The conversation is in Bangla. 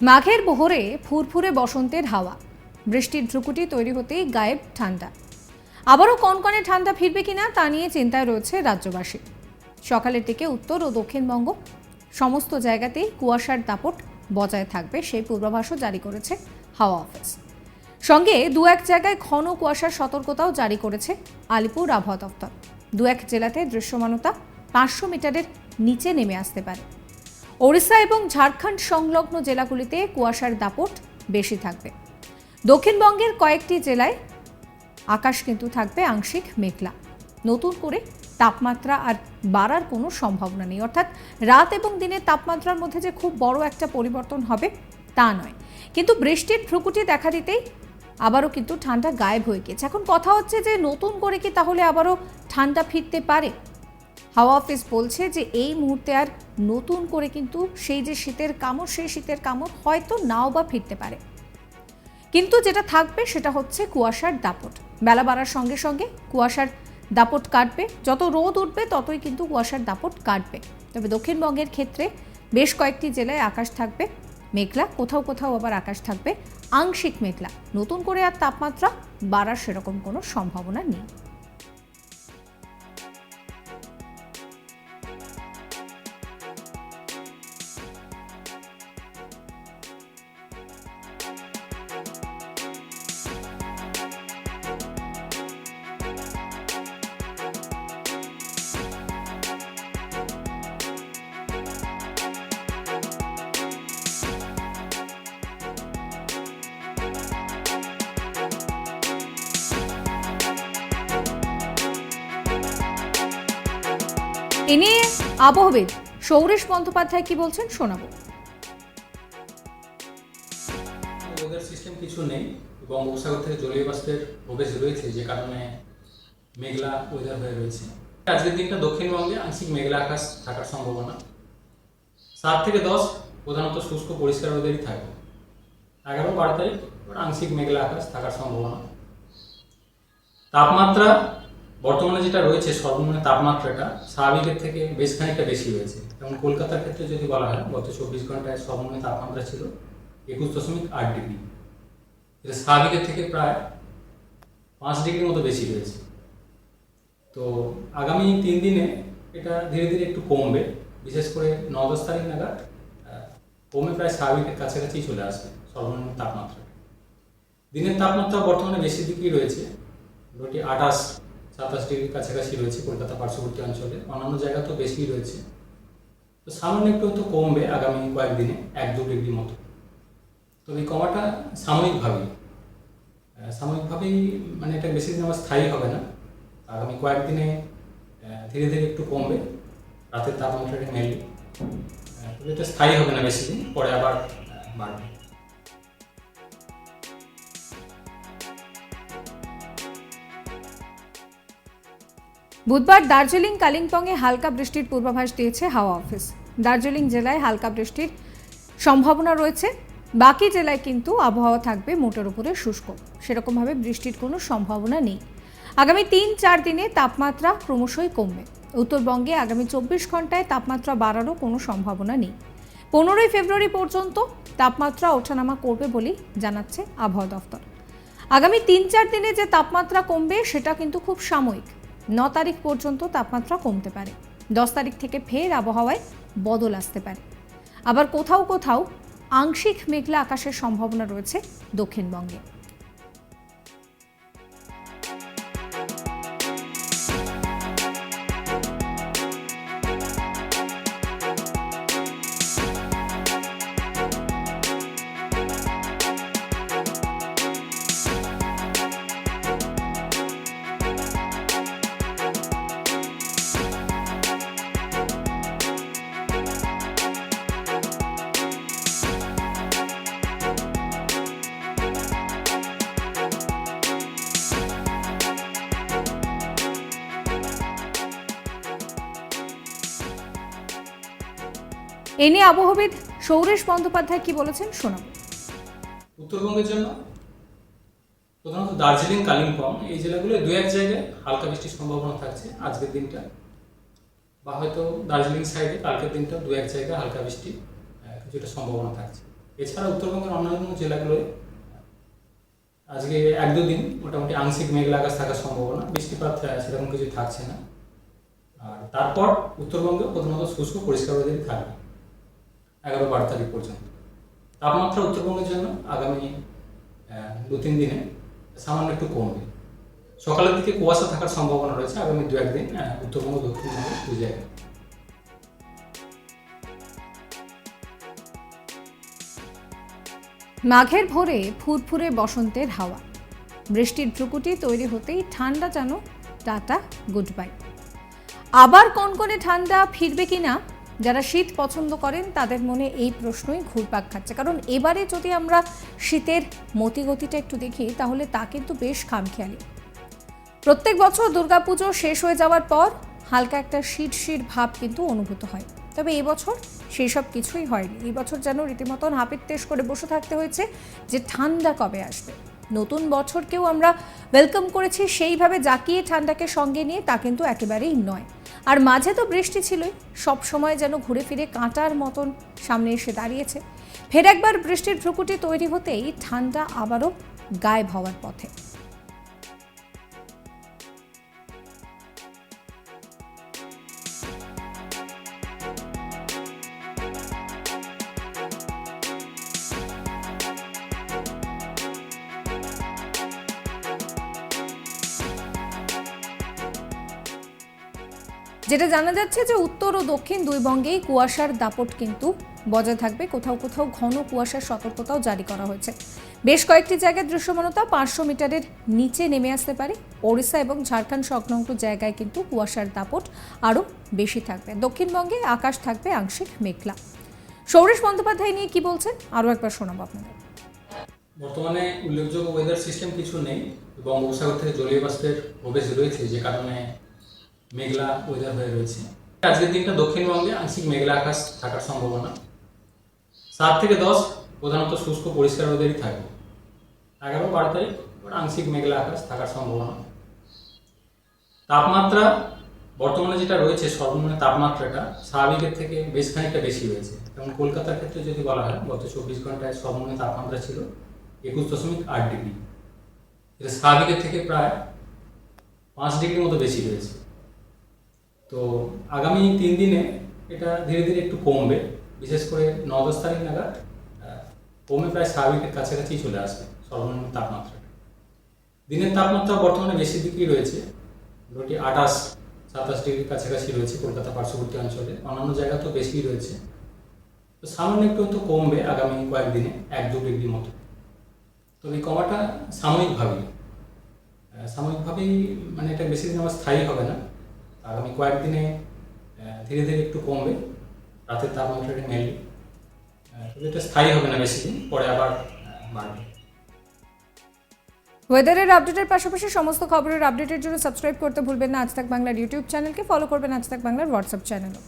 মাঘের বহরে ফুরফুরে বসন্তের হাওয়া, বৃষ্টির ধ্রুকুটি তৈরি হতেই গায়েব ঠান্ডা। আবারও কনকনে ঠান্ডা ফিরবে কিনা তা নিয়ে চিন্তায় রয়েছে রাজ্যবাসী। সকালের দিকে উত্তর ও দক্ষিণবঙ্গ সমস্ত জায়গাতেই কুয়াশার দাপট বজায় থাকবে সেই পূর্বাভাসও জারি করেছে হাওয়া অফিস। সঙ্গে দু এক জায়গায় ঘন কুয়াশার সতর্কতাও জারি করেছে আলিপুর আবহাওয়া দফতর। দু এক জেলাতে দৃশ্যমানতা 500 মিটারের নিচে নেমে আসতে পারে। ওড়িশা এবং ঝাড়খণ্ড সংলগ্ন জেলাগুলিতে কুয়াশার দাপট বেশি থাকবে। দক্ষিণবঙ্গের কয়েকটি জেলায় আকাশ কিন্তু থাকবে আংশিক মেঘলা। নতুন করে তাপমাত্রা আর বাড়ার কোনো সম্ভাবনা নেই, অর্থাৎ রাত এবং দিনের তাপমাত্রার মধ্যে যে খুব বড় একটা পরিবর্তন হবে তা নয়, কিন্তু বৃষ্টির ভ্রুকুটি দেখা দিতেই আবারও কিন্তু ঠান্ডা গায়েব হয়ে গেছে। এখন কথা হচ্ছে যে নতুন করে কি তাহলে আবারও ঠান্ডা ফিরতে পারে? হাওয়া অফিস বলছে যে এই মুহূর্তে আর নতুন করে কিন্তু সেই যে শীতের কামড়, সেই শীতের কামড় হয়তো নাও বা ফিরতে পারে, কিন্তু যেটা থাকবে সেটা হচ্ছে কুয়াশার দাপট। বেলা বাড়ার সঙ্গে সঙ্গে কুয়াশার দাপট কাটবে, যত রোদ উঠবে ততই কিন্তু কুয়াশার দাপট কাটবে। তবে দক্ষিণবঙ্গের ক্ষেত্রে বেশ কয়েকটি জেলায় আকাশ থাকবে মেঘলা, কোথাও কোথাও আবার আকাশ থাকবে আংশিক মেঘলা। নতুন করে আর তাপমাত্রা বাড়ার সেরকম কোনো সম্ভাবনা নেই। এ নিয়ে আবহবিদ সৌরেশ বন্দ্যোপাধ্যায় কি বলছেন শোনাবো। ওয়েদার সিস্টেম কিছু নেই, বঙ্গোপসাগর থেকে জলীয় বাষ্পের প্রবেশ রয়েছে, যে কারণে মেঘলা ওয়েদার হয়ে রয়েছে। আজকের দিনটা দক্ষিণবঙ্গে আংশিক মেঘলা আকাশ থাকার সম্ভাবনা। 7 থেকে 10 প্রধানত শুষ্ক পরিষ্কার ওয়েদারই থাকবে। 11-12 তারিখ আংশিক মেঘলা আকাশ থাকার সম্ভাবনা। তাপমাত্রা বর্তমানে যেটা রয়েছে, সর্বনিম্ন তাপমাত্রাটা স্বাভাবিকের থেকে বেশ খানিকটা বেশি রয়েছে। যেমন কলকাতার ক্ষেত্রে যদি বলা হয়, গত 24 ঘন্টায় সর্বনিম্ন তাপমাত্রা ছিল 21.8 ডিগ্রি, যেটা স্বাভাবিকের থেকে প্রায় 5 ডিগ্রির মতো বেশি রয়েছে। তো আগামী 3 দিনে এটা ধীরে ধীরে একটু কমবে, বিশেষ করে 9-10 তারিখ নাগাদ কমে প্রায় স্বাভাবিকের কাছাকাছি চলে আসবে সর্বনিম্ন তাপমাত্রা। দিনের তাপমাত্রা বর্তমানে বেশি দিকেই রয়েছে, 28-27 ডিগ্রির কাছাকাছি রয়েছে কলকাতা পার্শ্ববর্তী অঞ্চলে, অন্যান্য জায়গা তো বেশি রয়েছে। তো সামান্য একটু তো কমবে আগামী কয়েকদিনে, 1-2 ডিগ্রি মতো। তবে এই কমাটা সাময়িকভাবেই, মানে এটা বেশি দিন আবার স্থায়ী হবে না। আগামী কয়েকদিনে ধীরে ধীরে একটু কমবে রাতের তাপমাত্রাটা মেনলি, তবে এটা স্থায়ী হবে না বেশি দিন, পরে আবার বাড়বে। বুধবার দার্জিলিং কালিম্পংয়ে হালকা বৃষ্টির পূর্বাভাস দিয়েছে হাওয়া অফিস। দার্জিলিং জেলায় হালকা বৃষ্টির সম্ভাবনা রয়েছে, বাকি জেলায় কিন্তু আবহাওয়া থাকবে মোটের উপরে শুষ্ক, সেরকমভাবে বৃষ্টির কোনো সম্ভাবনা নেই। আগামী 3-4 দিনে তাপমাত্রা ক্রমশই কমবে। উত্তরবঙ্গে আগামী 24 ঘন্টায় তাপমাত্রা বাড়ারও কোনো সম্ভাবনা নেই। 15 ফেব্রুয়ারি পর্যন্ত তাপমাত্রা ওঠানামা করবে বলেই জানাচ্ছে আবহাওয়া দফতর। আগামী 3-4 দিনে যে তাপমাত্রা কমবে সেটা কিন্তু খুব সাময়িক। 9 তারিখ পর্যন্ত তাপমাত্রা কমতে পারে, 10 তারিখ থেকে ফের আবহাওয়ায় বদল আসতে পারে। আবার কোথাও কোথাও আংশিক মেঘলা আকাশের সম্ভাবনা রয়েছে দক্ষিণবঙ্গে। এ নিয়ে আবহবিদ সৌরেশ বন্দ্যোপাধ্যায় কি বলেছেন শোনাবো। উত্তরবঙ্গের জন্য প্রধানত দার্জিলিং কালিম্পং এই জেলাগুলো 2-1 জায়গায় হালকা বৃষ্টির সম্ভাবনা থাকছে আজকের দিনটা, বা হয়তো দার্জিলিং সাইডে কালকের দিনটা 2-1 জায়গায় হালকা বৃষ্টি কিছুটা সম্ভাবনা থাকছে। এছাড়া উত্তরবঙ্গের অন্যান্য জেলাগুলোয় আজকে 1-2 দিন মোটামুটি আংশিক মেঘলা আকাশ থাকার সম্ভাবনা, বৃষ্টিপাত সেরকম কিছু থাকছে না। আর তারপর উত্তরবঙ্গে প্রধানত শুষ্ক পরিষ্কার ওয়েদারই থাকবে 11-12 তারিখ পর্যন্ত। তাপমাত্রা উত্তরবঙ্গের জন্য আগামী 2-3 দিনে সামান্য একটু কমবে। সকালের দিকে কুয়াশা থাকার সম্ভাবনা রয়েছে আগামী 2-1 দিন উত্তরবঙ্গ দক্ষিণবঙ্গ 2 জায়গায়। মাঘের ভোরে ফুরফুরে বসন্তের হাওয়া, বৃষ্টির ভ্রুকুটি তৈরি হতেই ঠান্ডা যেন টাটা গুড বাই। আবার কনকনে ঠান্ডা ফিরবে কিনা, যারা শীত পছন্দ করেন তাদের মনে এই প্রশ্নই ঘুরপাক খাচ্ছে। কারণ এবারে যদি আমরা শীতের মতিগতিটা একটু দেখি তাহলে তা কিন্তু বেশ খামখেয়ালি। প্রত্যেক বছর দুর্গাপুজো শেষ হয়ে যাওয়ার পর হালকা একটা শীত ভাব কিন্তু অনুভূত হয়, তবে এবছর সেই সব কিছুই হয়নি। এই বছর যেন রীতিমতন হাপিত্তেশ করে বসে থাকতে হয়েছে যে ঠান্ডা কবে আসবে। নতুন বছরকেও আমরা ওয়েলকাম করেছি সেইভাবে জাকিয়ে ঠান্ডাকে সঙ্গে নিয়ে, তা কিন্তু একেবারেই নয়। আর মাঝে তো বৃষ্টি ছিলই, সব সময় যেন ঘুরে ফিরে কাঁটার মতন সামনে এসে দাঁড়িয়েছে। ফের একবার বৃষ্টির ভ্রুকুটি তৈরি হতেই ঠান্ডা আবারও গায়েব হওয়ার পথে। যেটা জানা যাচ্ছে যে উত্তর ও দক্ষিণ দুই বঙ্গেই কুয়াশার দাপট কিন্তু বজায় থাকবে। কোথাও কোথাও ঘন কুয়াশার সতর্কতাও জারি করা হয়েছে। বেশ কয়েকটি জায়গায় দৃশ্যমানতা 500 মিটারের নিচে নেমে আসতে পারে। ওড়িশা এবং ঝাড়খণ্ড সংলগ্ন জায়গায় কিন্তু কুয়াশার দাপট আরও বেশি থাকবে। দক্ষিণবঙ্গে আকাশ থাকবে আংশিক মেঘলা। সৌরেশ বন্দ্যোপাধ্যায় নিয়ে কি বলছেন আরও একবার শোনাবো আপনাদের। বর্তমানে উল্লেখযোগ্য ওয়েদার সিস্টেম কিছু নেই, বঙ্গোপসাগর থেকে জলীয় বাষ্পের প্রবেশ রয়েছে, যে কারণে মেঘলা ওয়েদার হয়ে রয়েছে। আজকের দিনটা দক্ষিণবঙ্গে আংশিক মেঘলা আকাশ থাকার সম্ভাবনা। 7 থেকে 10 প্রধানত শুষ্ক পরিষ্কার ওয়েদারই থাকবে। 11-12 তারিখ আংশিক মেঘলা আকাশ থাকার সম্ভাবনা। তাপমাত্রা বর্তমানে যেটা রয়েছে, সর্বনিম্ন তাপমাত্রাটা স্বাভাবিকের থেকে বেশ খানিকটা বেশি রয়েছে। যেমন কলকাতার ক্ষেত্রে যদি বলা হয়, গত 24 ঘন্টায় সর্বনিম্ন তাপমাত্রা ছিল 21.8 ডিগ্রি, এটা স্বাভাবিকের থেকে প্রায় 5 ডিগ্রির মতো বেশি রয়েছে। তো আগামী 3 দিনে এটা ধীরে ধীরে একটু কমবে, বিশেষ করে 9-10 তারিখ নাগাদ কমে প্রায় স্বাভাবিকের কাছাকাছি চলে আসবে সর্বনিম্ন তাপমাত্রাটা। দিনের তাপমাত্রা বর্তমানে বেশি দিকেই রয়েছে, মোটামুটি 28-27 ডিগ্রির কাছাকাছি রয়েছে কলকাতা পার্শ্ববর্তী অঞ্চলে, অন্যান্য জায়গা তো বেশিই রয়েছে। তো সামান্য একটু তো কমবে আগামী কয়েকদিনে 1-2 ডিগ্রি মতো। তবে এই কমাটা সাময়িকভাবেই মানে এটা বেশি দিন আমার স্থায়ী হবে না। আগামী কয়েকদিনে ধীরে ধীরে একটু কমবে রাতের তাপমাত্রাটা মেনলি, তবে এটা স্থায়ী হবে না বেশি দিন, পরে আবার বাড়বে। ওয়েদারের আপডেটের পাশাপাশি সমস্ত খবরের আপডেটের জন্য সাবস্ক্রাইব করতে ভুলবেন না আজ তাক বাংলার ইউটিউব চ্যানেলকে, ফলো করবেন আজ তাক বাংলার হোয়াটসঅ্যাপ চ্যানেলও।